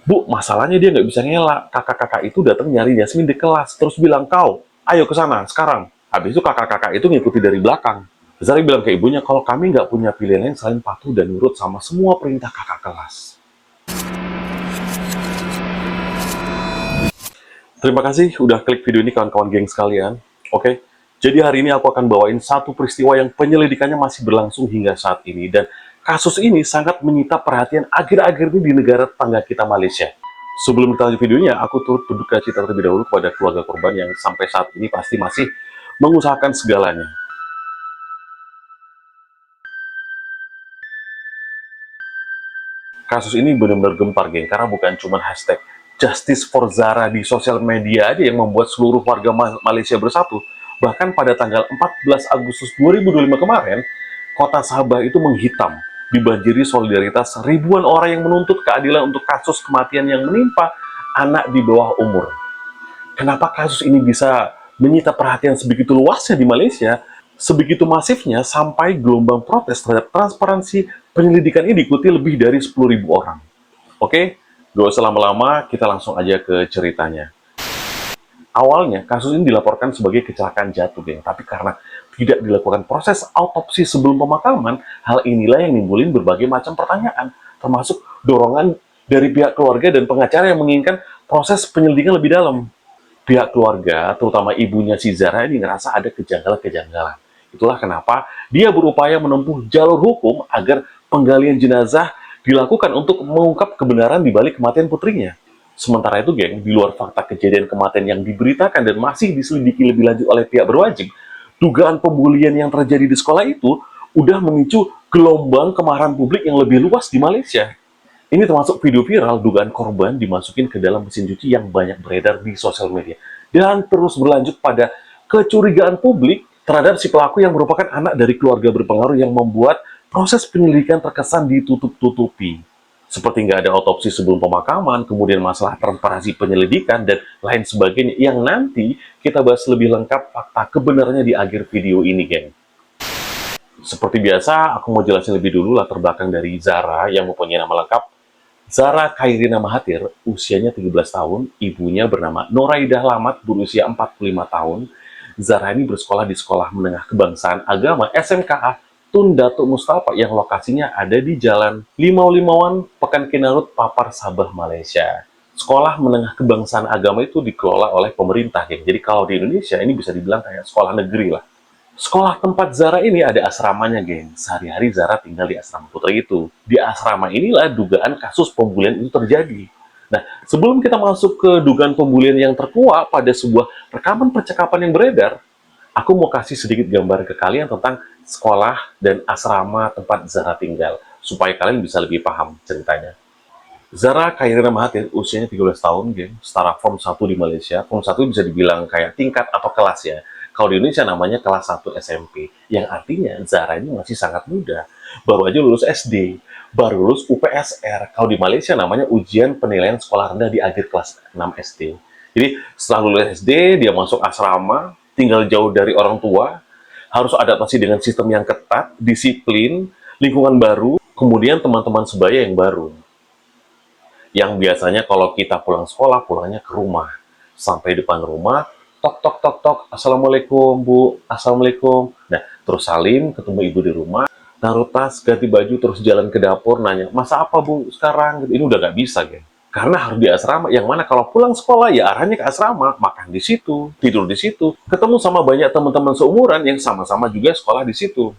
Bu, masalahnya dia nggak bisa ngelak. Kakak-kakak itu datang nyari Yasmin di kelas, terus bilang, kau, ayo ke sana, sekarang. Habis itu kakak-kakak itu ngikuti dari belakang. Zara bilang ke ibunya, kalau kami nggak punya pilihan lain selain patuh dan nurut sama semua perintah kakak kelas. Terima kasih udah klik video ini kawan-kawan geng sekalian. Oke, jadi hari ini aku akan bawain satu peristiwa yang penyelidikannya masih berlangsung hingga saat ini. Dan kasus ini sangat menyita perhatian akhir-akhir ini di negara tetangga kita Malaysia. Sebelum kita lanjut videonya, aku turut berduka cita terlebih dahulu kepada keluarga korban yang sampai saat ini pasti masih mengusahakan segalanya. Kasus ini benar-benar gempar, geng, karena bukan cuma hashtag Justice for Zara di sosial media aja yang membuat seluruh warga Malaysia bersatu. Bahkan pada tanggal 14 Agustus 2025 kemarin, kota Sabah itu menghitam, dibanjiri solidaritas ribuan orang yang menuntut keadilan untuk kasus kematian yang menimpa anak di bawah umur. Kenapa kasus ini bisa menyita perhatian sebegitu luasnya di Malaysia, sebegitu masifnya sampai gelombang protes terhadap transparansi penyelidikan ini diikuti lebih dari 10.000 orang. Oke, gak usah lama-lama, kita langsung aja ke ceritanya. Awalnya, kasus ini dilaporkan sebagai kecelakaan jatuh, geng. Tapi karena tidak dilakukan proses autopsi sebelum pemakaman, hal inilah yang nimbulin berbagai macam pertanyaan, termasuk dorongan dari pihak keluarga dan pengacara yang menginginkan proses penyelidikan lebih dalam. Pihak keluarga, terutama ibunya si Zara ini ngerasa ada kejanggalan-kejanggalan. Itulah kenapa dia berupaya menempuh jalur hukum agar penggalian jenazah dilakukan untuk mengungkap kebenaran di balik kematian putrinya. Sementara itu, geng, di luar fakta kejadian kematian yang diberitakan dan masih diselidiki lebih lanjut oleh pihak berwajib, dugaan pembulian yang terjadi di sekolah itu udah memicu gelombang kemarahan publik yang lebih luas di Malaysia. Ini termasuk video viral dugaan korban dimasukin ke dalam mesin cuci yang banyak beredar di sosial media. Dan terus berlanjut pada kecurigaan publik terhadap si pelaku yang merupakan anak dari keluarga berpengaruh yang membuat proses penyelidikan terkesan ditutup-tutupi. Seperti nggak ada otopsi sebelum pemakaman, kemudian masalah transparansi penyelidikan, dan lain sebagainya yang nanti kita bahas lebih lengkap fakta kebenarannya di akhir video ini, geng. Seperti biasa, aku mau jelasin lebih dulu latar belakang dari Zara yang mempunyai nama lengkap Zara Khairina Mahathir, usianya 13 tahun, ibunya bernama Noraidah Lamat, berusia 45 tahun. Zara ini bersekolah di Sekolah Menengah Kebangsaan Agama SMKA Tun Datuk Mustafa yang lokasinya ada di Jalan Limau-Limauan, Pekan Kinarut, Papar, Sabah, Malaysia. Sekolah Menengah Kebangsaan Agama itu dikelola oleh pemerintah, ya. Jadi kalau di Indonesia ini bisa dibilang kayak sekolah negeri lah. Sekolah tempat Zara ini ada asramanya, geng. Sehari-hari Zara tinggal di asrama putra itu. Di asrama inilah dugaan kasus pembulian itu terjadi. Nah, sebelum kita masuk ke dugaan pembulian yang terkuak pada sebuah rekaman percakapan yang beredar, aku mau kasih sedikit gambar ke kalian tentang sekolah dan asrama tempat Zara tinggal, supaya kalian bisa lebih paham ceritanya. Zara Khairina Mahathir usianya 13 tahun, geng, setara Form 1 di Malaysia. Form 1 bisa dibilang kayak tingkat atau kelas ya. Kalau di Indonesia namanya kelas 1 SMP, yang artinya Zara ini masih sangat muda. Baru aja lulus SD, baru lulus UPSR. Kalau di Malaysia namanya ujian penilaian sekolah rendah di akhir kelas 6 SD. Jadi setelah lulus SD, dia masuk asrama, tinggal jauh dari orang tua, harus adaptasi dengan sistem yang ketat, disiplin, lingkungan baru, kemudian teman-teman sebaya yang baru yang biasanya kalau kita pulang sekolah, pulangnya ke rumah. Sampai depan rumah, tok, tok, tok, tok, Assalamualaikum, Bu, Assalamualaikum. Nah, terus salim, ketemu ibu di rumah, taruh tas, ganti baju, terus jalan ke dapur, nanya, masa apa, Bu, sekarang? Ini udah nggak bisa, geng. Karena harus di asrama, yang mana kalau pulang sekolah, ya arahnya ke asrama, makan di situ, tidur di situ, ketemu sama banyak teman-teman seumuran yang sama-sama juga sekolah di situ.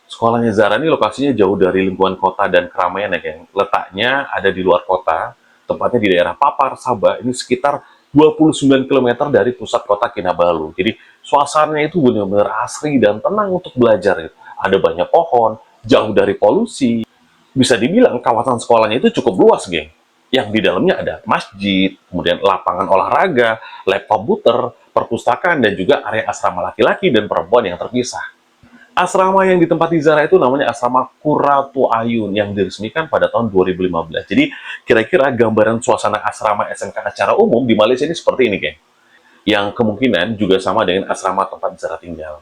Sekolahnya Zara ini lokasinya jauh dari lingkungan kota dan keramaian ya, geng. Letaknya ada di luar kota, tepatnya di daerah Papar, Sabah. Ini sekitar 29 km dari pusat kota Kinabalu. Jadi suasananya itu benar-benar asri dan tenang untuk belajar. Gitu. Ada banyak pohon, jauh dari polusi. Bisa dibilang kawasan sekolahnya itu cukup luas, geng. Yang di dalamnya ada masjid, kemudian lapangan olahraga, lab komputer, perpustakaan, dan juga area asrama laki-laki dan perempuan yang terpisah. Asrama yang ditempati Zara itu namanya Asrama Kuratu Ayun yang diresmikan pada tahun 2015. Jadi kira-kira gambaran suasana asrama SMK secara umum di Malaysia ini seperti ini, geng. Yang kemungkinan juga sama dengan asrama tempat Zara tinggal.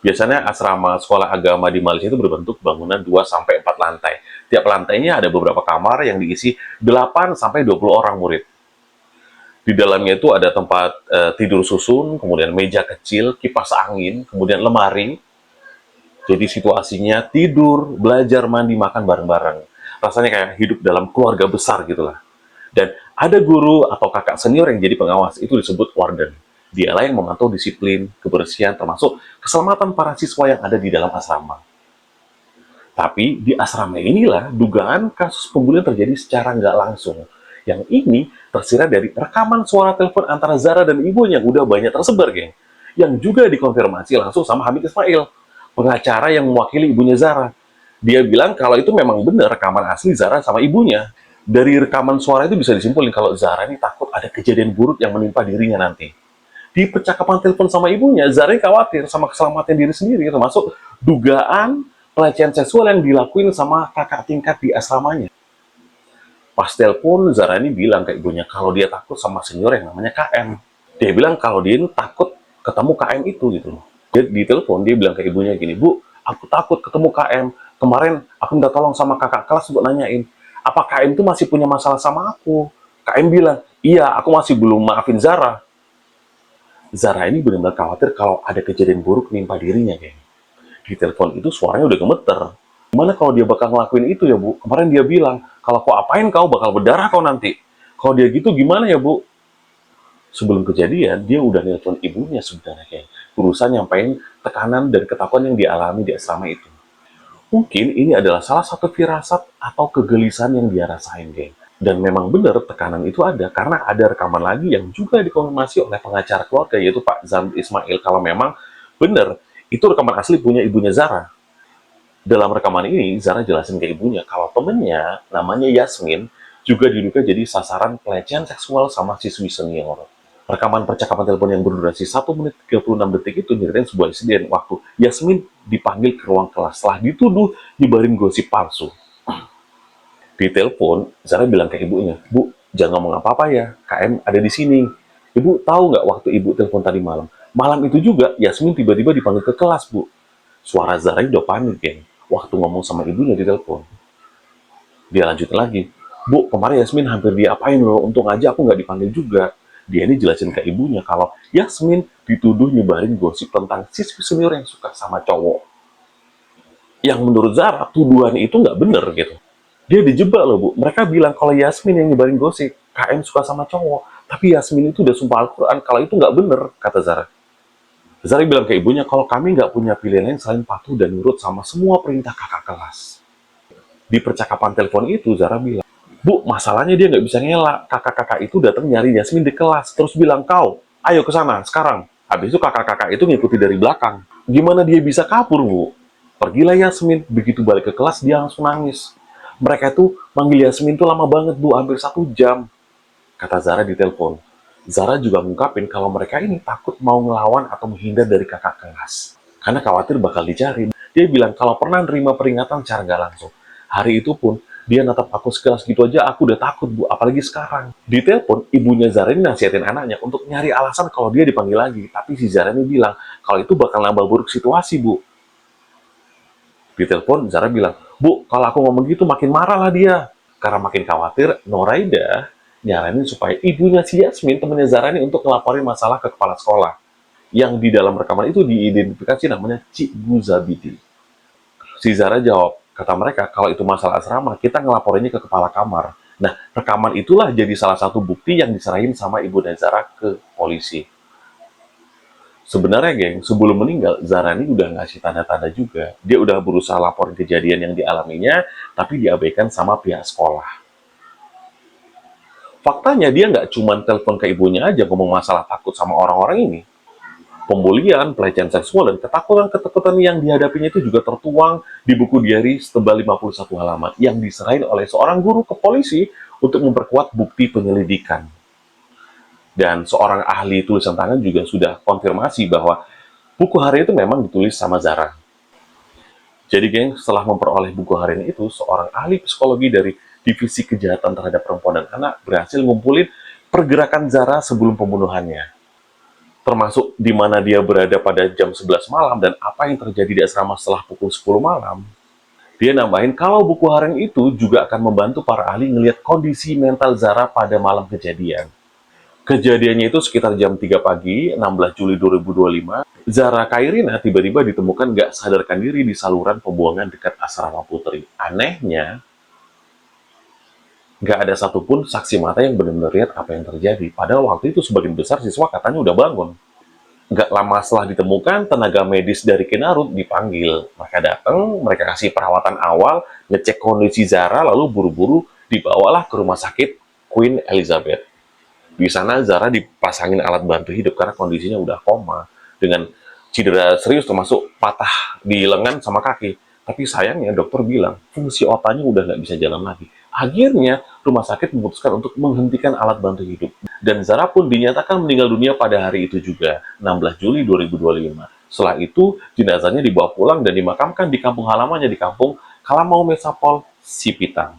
Biasanya asrama sekolah agama di Malaysia itu berbentuk bangunan 2-4 lantai Tiap lantainya ada beberapa kamar yang diisi 8 sampai 20 orang murid. Di dalamnya itu ada tempat tidur susun, kemudian meja kecil, kipas angin, kemudian lemari. Jadi situasinya tidur, belajar, mandi, makan bareng-bareng. Rasanya kayak hidup dalam keluarga besar gitulah. Dan ada guru atau kakak senior yang jadi pengawas, itu disebut warden. Dialah yang memantau disiplin, kebersihan, termasuk keselamatan para siswa yang ada di dalam asrama. Tapi di asrama inilah dugaan kasus pembulian terjadi secara nggak langsung. Yang ini tersirat dari rekaman suara telepon antara Zara dan ibunya yang udah banyak tersebar, geng. Yang juga dikonfirmasi langsung sama Hamid Ismail, pengacara yang mewakili ibunya Zara. Dia bilang kalau itu memang benar rekaman asli Zara sama ibunya. Dari rekaman suara itu bisa disimpulkan kalau Zara ini takut ada kejadian buruk yang menimpa dirinya nanti. Di percakapan telepon sama ibunya, Zara khawatir sama keselamatan diri sendiri, termasuk dugaan pelecehan seksual yang dilakuin sama kakak tingkat di asramanya. Pas telepon, Zara ini bilang ke ibunya kalau dia takut sama senior yang namanya KM. Dia bilang kalau dia ini takut ketemu KM itu gitu loh. Dia di telepon dia bilang ke ibunya gini, "Bu, aku takut ketemu KM. Kemarin aku minta tolong sama kakak kelas untuk nanyain, apa KM itu masih punya masalah sama aku?" KM bilang, "Iya, aku masih belum maafin Zara." Zara ini benar-benar khawatir kalau ada kejadian buruk menimpa dirinya, geng. Di telepon itu suaranya udah gemeter. Gimana kalau dia bakal ngelakuin itu ya, Bu? Kemarin dia bilang, kalau kau apain kau bakal berdarah kau nanti. Kalau dia gitu gimana ya, Bu? Sebelum kejadian, dia udah nelpon ibunya sebenarnya, geng. Berusaha nyampein tekanan dan ketakutan yang dialami di asrama itu. Mungkin ini adalah salah satu firasat atau kegelisahan yang dia rasain, geng. Dan memang benar tekanan itu ada, karena ada rekaman lagi yang juga dikonfirmasi oleh pengacara keluarga, yaitu Pak Zam Ismail, kalau memang benar, itu rekaman asli punya ibunya Zara. Dalam rekaman ini, Zara jelasin ke ibunya kalau temennya, namanya Yasmin, juga diduga jadi sasaran pelecehan seksual sama siswi senior. Rekaman percakapan telepon yang berdurasi 1 menit 36 detik itu nyeritain sebuah insiden waktu Yasmin dipanggil ke ruang kelas setelah dituduh nyebarin gosip palsu. Di telepon, Zara bilang ke ibunya, "Bu, jangan ngomong apa-apa ya, KM ada di sini." "Ibu tahu nggak waktu ibu telepon tadi malam? Malam itu juga Yasmin tiba-tiba dipanggil ke kelas, Bu." Suara Zara udah panik, geng, waktu ngomong sama ibunya di telepon. Dia lanjutin lagi, "Bu, kemarin Yasmin hampir diapain loh, untung aja aku nggak dipanggil juga." Dia ini jelasin ke ibunya kalau Yasmin dituduh nyebarin gosip tentang siswi senior yang suka sama cowok. Yang menurut Zara, tuduhan itu nggak bener gitu. Dia dijebak loh, Bu. Mereka bilang kalau Yasmin yang nyebarin gosip, KM suka sama cowok. Tapi Yasmin itu udah sumpah Al-Quran kalau itu nggak bener, kata Zara. Zara bilang ke ibunya kalau kami nggak punya pilihan lain selain patuh dan nurut sama semua perintah kakak kelas. Di percakapan telepon itu, Zara bilang, "Bu, masalahnya dia nggak bisa ngelak. Kakak-kakak itu datang nyari Yasmin di kelas, terus bilang, 'Kau, ayo ke sana, sekarang.' Habis itu kakak-kakak itu ngikuti dari belakang. Gimana dia bisa kabur, Bu? Pergilah Yasmin. Begitu balik ke kelas, dia langsung nangis. Mereka tuh manggil Yasmin tuh lama banget, Bu, hampir 1 jam," kata Zara di telepon. Zara juga ngungkapin kalau mereka ini takut mau ngelawan atau menghindar dari kakak kelas. Karena khawatir bakal dicari. Dia bilang kalau pernah nerima peringatan secara nggak langsung. Hari itu pun, dia natap aku sekelas gitu aja, aku udah takut, Bu, apalagi sekarang. Di telepon, ibunya Zara ini nasihatin anaknya untuk nyari alasan kalau dia dipanggil lagi. Tapi si Zara ini bilang, kalau itu bakal nambah buruk situasi, Bu. Di telepon, Zara bilang, "Bu, kalau aku ngomong gitu makin marah lah dia." Karena makin khawatir, Noraida nyaranin supaya ibunya si Yasmin, temennya Zara ini, untuk ngelaporin masalah ke kepala sekolah. Yang di dalam rekaman itu diidentifikasi namanya Cikgu Zabidi. Si Zara jawab, kata mereka, kalau itu masalah asrama, kita ngelaporinnya ke kepala kamar. Nah, rekaman itulah jadi salah satu bukti yang diserahin sama ibu dan Zara ke polisi. Sebenarnya, geng, sebelum meninggal, Zara ini udah ngasih tanda-tanda juga. Dia udah berusaha laporin kejadian yang dialaminya, tapi diabaikan sama pihak sekolah. Faktanya, dia nggak cuma telepon ke ibunya aja ngomong masalah takut sama orang-orang ini. Pembulian, pelecehan seksual, dan ketakutan-ketakutan yang dihadapinya itu juga tertuang di buku diari setebal 51 halaman yang diserahin oleh seorang guru ke polisi untuk memperkuat bukti penyelidikan. Dan seorang ahli tulisan tangan juga sudah konfirmasi bahwa buku harian itu memang ditulis sama Zara. Jadi, geng, setelah memperoleh buku harian itu, seorang ahli psikologi dari Divisi Kejahatan Terhadap Perempuan dan Anak berhasil ngumpulin pergerakan Zara sebelum pembunuhannya. Termasuk di mana dia berada pada jam 11 malam dan apa yang terjadi di asrama setelah pukul 10 malam. Dia nambahin kalau buku harian itu juga akan membantu para ahli ngelihat kondisi mental Zara pada malam kejadian. Kejadiannya itu sekitar jam 3 pagi, 16 Juli 2025. Zara Kairina tiba-tiba ditemukan nggak sadarkan diri di saluran pembuangan dekat asrama putri. Anehnya, nggak ada satupun saksi mata yang benar-benar lihat apa yang terjadi. Padahal waktu itu sebagian besar siswa katanya udah bangun. Nggak lama setelah ditemukan, tenaga medis dari Kinarut dipanggil. Mereka datang, mereka kasih perawatan awal, ngecek kondisi Zara, lalu buru-buru dibawalah ke rumah sakit Queen Elizabeth. Di sana Zara dipasangin alat bantu hidup karena kondisinya udah koma dengan cedera serius termasuk patah di lengan sama kaki. Tapi sayangnya dokter bilang fungsi otaknya udah nggak bisa jalan lagi. Akhirnya rumah sakit memutuskan untuk menghentikan alat bantu hidup. Dan Zara pun dinyatakan meninggal dunia pada hari itu juga, 16 Juli 2025. Setelah itu, jenazahnya dibawa pulang dan dimakamkan di kampung halamannya di kampung Kalamau Mesapol, Sipitang.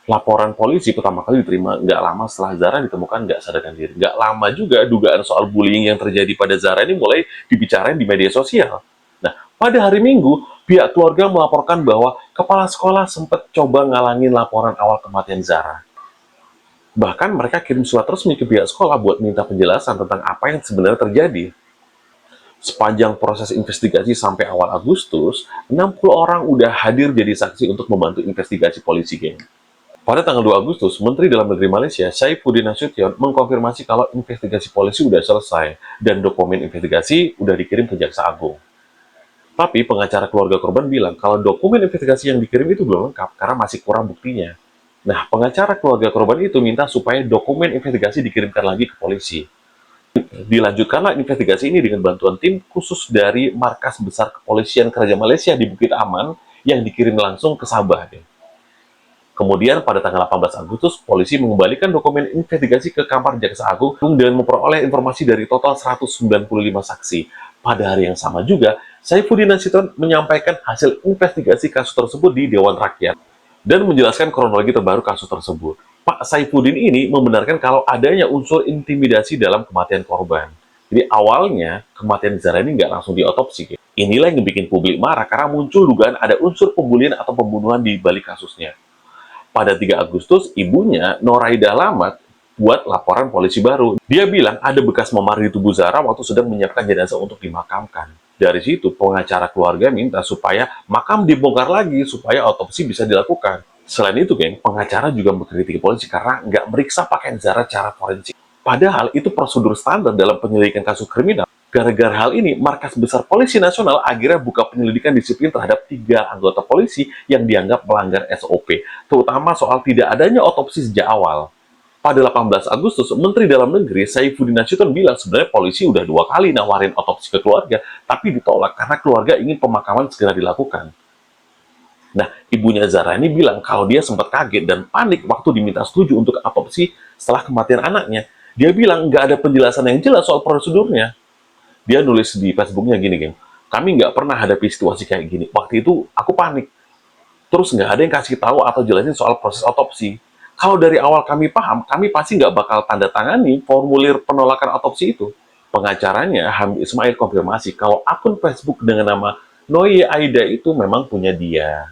Laporan polisi pertama kali diterima nggak lama setelah Zara ditemukan nggak sadarkan diri. Nggak lama juga dugaan soal bullying yang terjadi pada Zara ini mulai dibicarain di media sosial. Nah, pada hari Minggu, pihak keluarga melaporkan bahwa kepala sekolah sempat coba ngalangin laporan awal kematian Zara. Bahkan mereka kirim surat resmi ke pihak sekolah buat minta penjelasan tentang apa yang sebenarnya terjadi. Sepanjang proses investigasi sampai awal Agustus, 60 orang udah hadir jadi saksi untuk membantu investigasi polisi, geng. Pada tanggal 2 Agustus, Menteri Dalam Negeri Malaysia, Saifuddin Nasution, mengkonfirmasi kalau investigasi polisi udah selesai dan dokumen investigasi udah dikirim ke Jaksa Agung. Tapi pengacara keluarga korban bilang kalau dokumen investigasi yang dikirim itu belum lengkap karena masih kurang buktinya. Nah, pengacara keluarga korban itu minta supaya dokumen investigasi dikirimkan lagi ke polisi. Dilanjutkanlah investigasi ini dengan bantuan tim khusus dari Markas Besar Kepolisian Kerajaan Malaysia di Bukit Aman yang dikirim langsung ke Sabah. Kemudian pada tanggal 18 Agustus, polisi mengembalikan dokumen investigasi ke kamar Jaksa Agung dan memperoleh informasi dari total 195 saksi. Pada hari yang sama juga, Saifuddin Nasution menyampaikan hasil investigasi kasus tersebut di Dewan Rakyat dan menjelaskan kronologi terbaru kasus tersebut. Pak Saifuddin ini membenarkan kalau adanya unsur intimidasi dalam kematian korban. Jadi awalnya kematian Zara ini nggak langsung diotopsi. Inilah yang bikin publik marah karena muncul dugaan ada unsur pembulian atau pembunuhan di balik kasusnya. Pada 3 Agustus, ibunya, Noraida Lamat, buat laporan polisi baru. Dia bilang ada bekas memar di tubuh Zara waktu sedang menyiapkan jenazah untuk dimakamkan. Dari situ, pengacara keluarga minta supaya makam dibongkar lagi supaya otopsi bisa dilakukan. Selain itu, geng, pengacara juga mengkritik polisi karena nggak meriksa pakaian Zara secara forensik. Padahal itu prosedur standar dalam penyelidikan kasus kriminal. Gara-gara hal ini, Markas Besar Polisi Nasional akhirnya buka penyelidikan disiplin terhadap 3 anggota polisi yang dianggap melanggar SOP, terutama soal tidak adanya otopsi sejak awal. Pada 18 Agustus, Menteri Dalam Negeri Saifuddin Nasution bilang sebenarnya polisi udah 2 kali nawarin otopsi ke keluarga, tapi ditolak karena keluarga ingin pemakaman segera dilakukan. Nah, ibunya Zara ini bilang kalau dia sempat kaget dan panik waktu diminta setuju untuk otopsi setelah kematian anaknya. Dia bilang nggak ada penjelasan yang jelas soal prosedurnya. Dia nulis di Facebooknya gini, geng. Kami nggak pernah hadapi situasi kayak gini. Waktu itu aku panik. Terus nggak ada yang kasih tahu atau jelasin soal proses otopsi. Kalau dari awal kami paham, kami pasti nggak bakal tanda tangani formulir penolakan otopsi itu. Pengacaranya, Hamdi Ismail konfirmasi kalau akun Facebook dengan nama Noye Aida itu memang punya dia.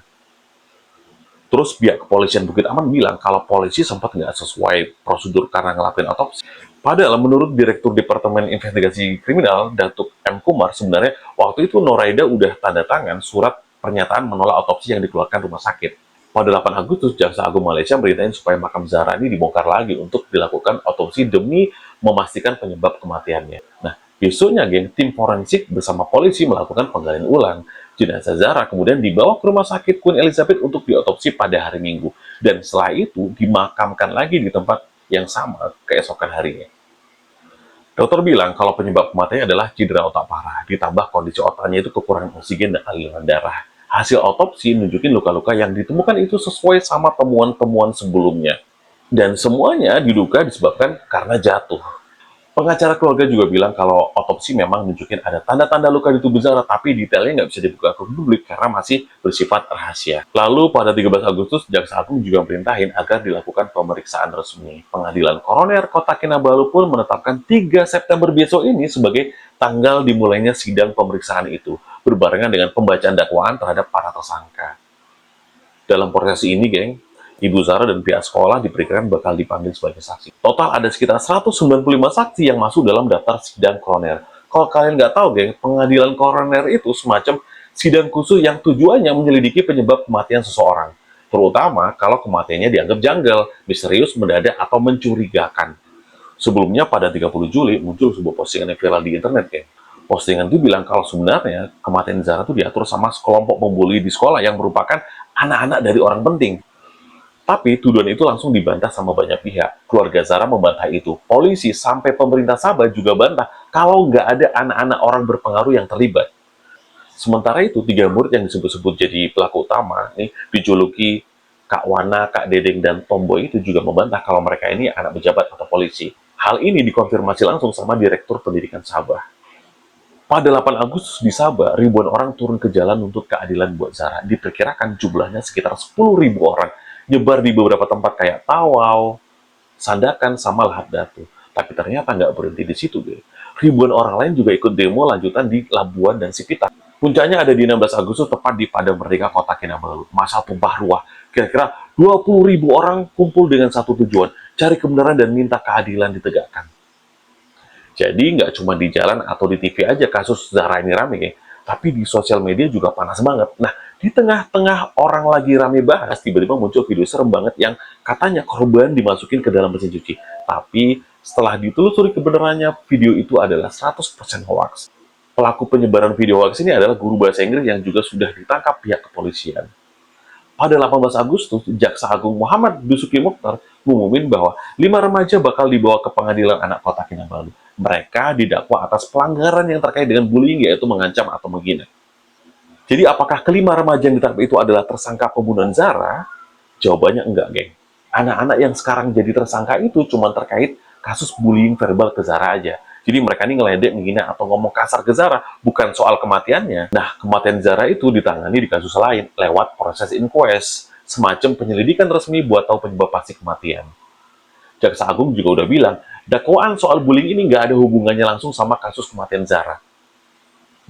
Terus pihak kepolisian Bukit Aman bilang kalau polisi sempat nggak sesuai prosedur karena ngelakuin otopsi. Padahal menurut Direktur Departemen Investigasi Kriminal, Datuk M. Kumar, sebenarnya waktu itu Noraida udah tanda tangan surat pernyataan menolak otopsi yang dikeluarkan rumah sakit. Pada 8 Agustus, Jaksa Agung Malaysia merintahin supaya makam Zara ini dibongkar lagi untuk dilakukan otopsi demi memastikan penyebab kematiannya. Nah, besoknya, geng, tim forensik bersama polisi melakukan penggalian ulang. Jenazah Zara kemudian dibawa ke rumah sakit Queen Elizabeth untuk diotopsi pada hari Minggu. Dan setelah itu dimakamkan lagi di tempat yang sama keesokan harinya. Dokter bilang kalau penyebab kematiannya adalah cedera otak parah, ditambah kondisi otaknya itu kekurangan oksigen dan aliran darah. Hasil otopsi nunjukin luka-luka yang ditemukan itu sesuai sama temuan-temuan sebelumnya. Dan semuanya diduga disebabkan karena jatuh. Pengacara keluarga juga bilang kalau otopsi memang nunjukin ada tanda-tanda luka di tubuh Zara, tapi detailnya nggak bisa dibuka ke publik karena masih bersifat rahasia. Lalu pada 13 Agustus, Jaksa Agung juga merintahin agar dilakukan pemeriksaan resmi. Pengadilan Koroner Kota Kinabalu pun menetapkan 3 September besok ini sebagai tanggal dimulainya sidang pemeriksaan itu, berbarengan dengan pembacaan dakwaan terhadap para tersangka. Dalam proses ini, geng, Ibu Zara dan pihak sekolah diperkirakan bakal dipanggil sebagai saksi. Total ada sekitar 195 saksi yang masuk dalam daftar sidang koroner. Kalau kalian nggak tahu, geng, pengadilan koroner itu semacam sidang khusus yang tujuannya menyelidiki penyebab kematian seseorang. Terutama kalau kematiannya dianggap janggal, misterius, mendadak, atau mencurigakan. Sebelumnya pada 30 Juli muncul sebuah postingan yang viral di internet, geng. Postingan itu bilang kalau sebenarnya kematian Zara itu diatur sama sekelompok pembuli di sekolah yang merupakan anak-anak dari orang penting. Tapi tuduhan itu langsung dibantah sama banyak pihak. Keluarga Zara membantah itu. Polisi sampai pemerintah Sabah juga bantah kalau nggak ada anak-anak orang berpengaruh yang terlibat. Sementara itu, 3 murid yang disebut-sebut jadi pelaku utama, nih dijuluki Kak Wana, Kak Dedeng, dan Tomboy itu juga membantah kalau mereka ini anak pejabat atau polisi. Hal ini dikonfirmasi langsung sama Direktur Pendidikan Sabah. Pada 8 Agustus di Sabah, ribuan orang turun ke jalan untuk keadilan buat Zara. Diperkirakan jumlahnya sekitar 10.000 orang, nyebar di beberapa tempat kayak Tawau, Sandakan, sama Lahad Datu. Tapi ternyata nggak berhenti di situ, deh. Ribuan orang lain juga ikut demo lanjutan di Labuan dan Sipitak. Puncaknya ada di 16 Agustus, tepat di Padang Merdeka, Kota Kinabalu. Masa tumpah ruah. Kira-kira 20.000 orang kumpul dengan satu tujuan, cari kebenaran dan minta keadilan ditegakkan. Jadi nggak cuma di jalan atau di TV aja kasus Zara ini rame, ya. Tapi di sosial media juga panas banget. Nah, di tengah-tengah orang lagi rame bahas, tiba-tiba muncul video serem banget yang katanya korban dimasukin ke dalam mesin cuci. Tapi setelah ditelusuri kebenarannya, video itu adalah 100% hoax. Pelaku penyebaran video hoax ini adalah guru bahasa Inggris yang juga sudah ditangkap pihak kepolisian. Pada 18 Agustus, Jaksa Agung Muhammad Dusuki Mokhtar mengumumin bahwa 5 remaja bakal dibawa ke pengadilan anak Kota Kinabalu. Mereka didakwa atas pelanggaran yang terkait dengan bullying, yaitu mengancam atau menghina. Jadi apakah kelima remaja yang ditangkap itu adalah tersangka pembunuhan Zara? Jawabannya enggak, geng. Anak-anak yang sekarang jadi tersangka itu cuma terkait kasus bullying verbal ke Zara aja. Jadi mereka ini ngeledek, menghina, atau ngomong kasar ke Zara, bukan soal kematiannya. Nah, kematian Zara itu ditangani di kasus lain, lewat proses inquest, semacam penyelidikan resmi buat tahu penyebab pasti kematian. Jaksa Agung juga udah bilang, dakwaan soal bullying ini nggak ada hubungannya langsung sama kasus kematian Zara.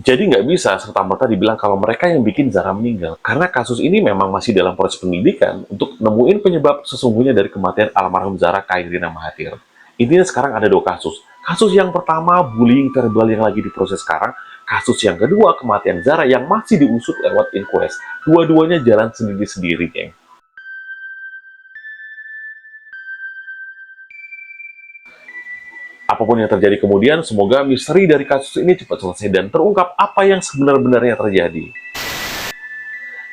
Jadi nggak bisa serta-merta dibilang kalau mereka yang bikin Zara meninggal, karena kasus ini memang masih dalam proses penyidikan untuk nemuin penyebab sesungguhnya dari kematian almarhum Zara Khairina Mahathir. Intinya sekarang ada 2 kasus. Kasus yang pertama, bullying verbal yang lagi diproses sekarang. Kasus yang kedua, kematian Zara yang masih diusut lewat inquest. Dua-duanya jalan sendiri-sendiri, geng. Apapun yang terjadi kemudian, semoga misteri dari kasus ini cepat selesai dan terungkap apa yang sebenar-benarnya terjadi.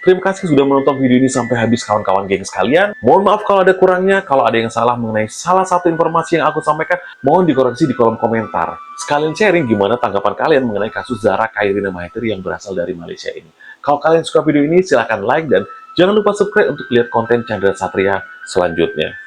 Terima kasih sudah menonton video ini sampai habis, kawan-kawan geng sekalian. Mohon maaf kalau ada kurangnya, kalau ada yang salah mengenai salah satu informasi yang aku sampaikan, mohon dikoreksi di kolom komentar. Sekalian sharing gimana tanggapan kalian mengenai kasus Zara Khairina Mahathir yang berasal dari Malaysia ini. Kalau kalian suka video ini, silahkan like dan jangan lupa subscribe untuk lihat konten Chandra Satria selanjutnya.